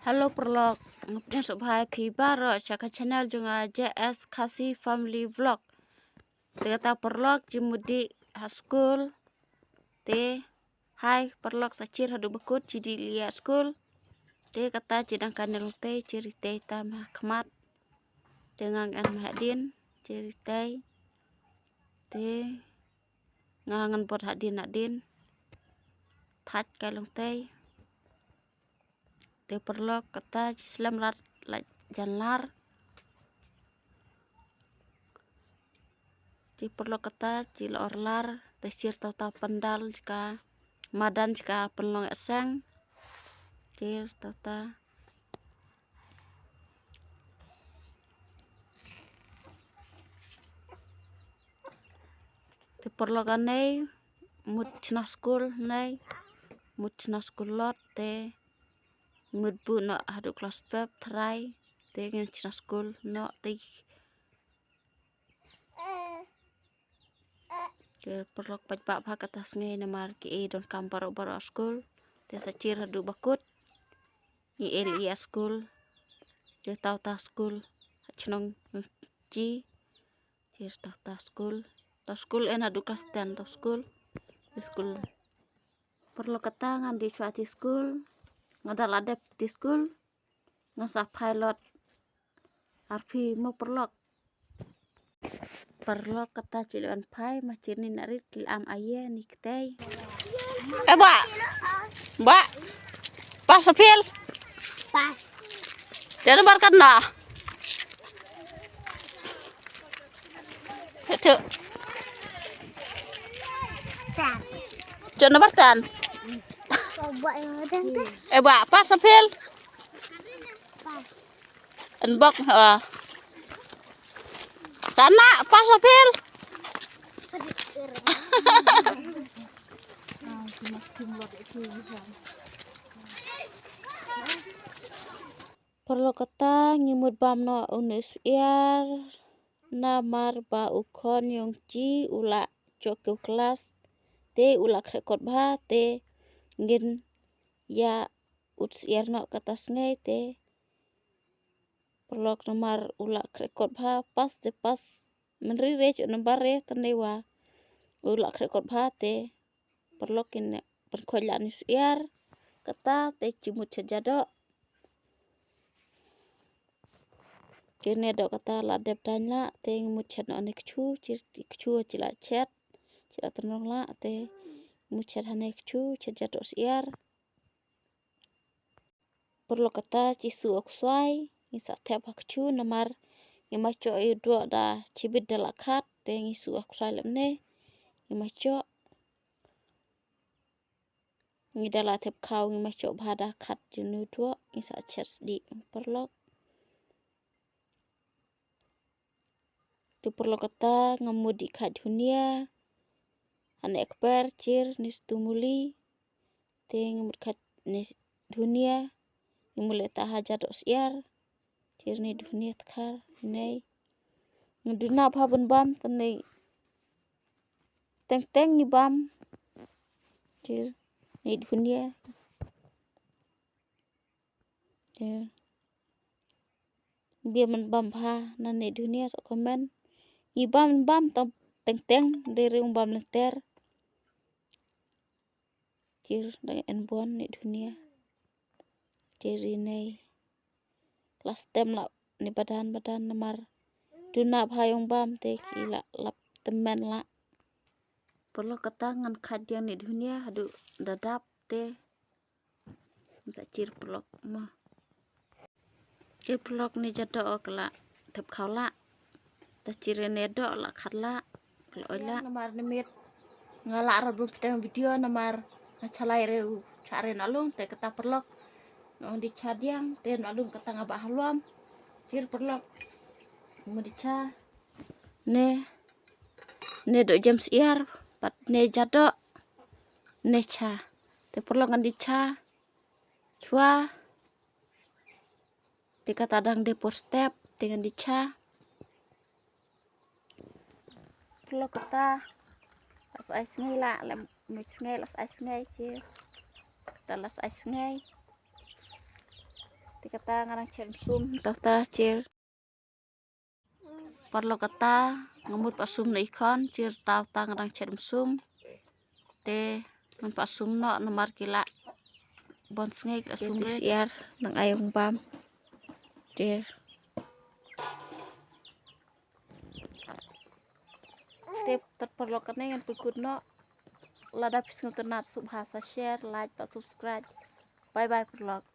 Halo perlok, ngupnya subhai pibaro chaka channel junga JS Kasi Family Vlog. Ternyata perlok jemudi school. Te hai perlok sacir hadu bekut cidi lia school. Te kata cidang kanel te ciritai tam khmat. Dengan an mahadin ciritai. Te ngangan pot hadin adin. Thach kalong te. Te perlok kata Islam lar janlar. Ci perlu kata cil orlar tesir tata pendal jika madan jika penlong eseng cir tata te perlu kanai mut chna school nai mut chna school lot te mut bu no hadu kelas pep trai te ngin chna school no te perlu pak pak atas ngai namar ki don kampar baro school te sacir hadu bakut ni elia school te tau ta school chnong ci cir tau ta school en hadu kelas 10 tau school perlu kata ngan di suati school ngadal adep di school ngasa pilot arpi mo perlu kata ciluan pai macam ni narit kilam aye ni ketei mbak pas apil Pas. jadi barkan dah itu Tak. jangan barkan Coba yang ada kan? mbak pas apil Pas. enbok sana pas apil perlu kata ngimut bam no unus iar namar ba ukon yong ci ula cokyo kelas te ula krekot ba te ngin ya uts iar no kata sngai te perlu namar ula krekot ba pas te pas menri re nambar re tanewa ula krekot ba te perlu kin perkolan us iar kata te cimut sejado kene dok kata la dep danya te ngmut chat no nek chu cila chat cila tenong la te ngmut chat hanek chu chat jado siar perlu kata cisu okswai ngisa tep hak chu namar ngemacho do da cibit da lakat te ngisu okswai lemne ngemacho ngidala tep kau ngemacho bhada khat junu do ngisa chat di perlu tu perlu kata ngemudi kat dunia ane ekber cir nis tumuli te ngemud kat nis dunia ngimule ta haja dok siar cir ni dunia tkar nei ngeduna bhabun bam tenei teng ni bam cir ni dunia dia men bam bha nan ni dunia sok komen bam teng dari bam lenter cir dengan enbon ni dunia ciri nei kelas tem la ni badan namar duna bhayong bam te kila lap temen la perlu ketangan kadian ni dunia hadu dadap te cir pelok mah cir pelok ni jado kala tep khala ta cirene do la khatla oila namar nimit ngala rabum teng video namar achalai reu chare nalung te kata perlok ngong di chadiang te nalung kata ngaba haluam cir perlok mudicha ne do James iar pat ne jado ne cha te perlok ngandi cha chua te kata dang de por step dengan dicha perlu kata las ais ngai la mix ngai las ais ngai cir ta las ais ngai kata ngarang cem sum ta cer perlo kata ngemut pasum na ikon cer ta ngarang cem sum te men pasum no nomar kila bon snake asum siar nang ayong bam cer tip terperlukan yang pukut no lada pisngu ternat subhasa share like subscribe bye bye perlok.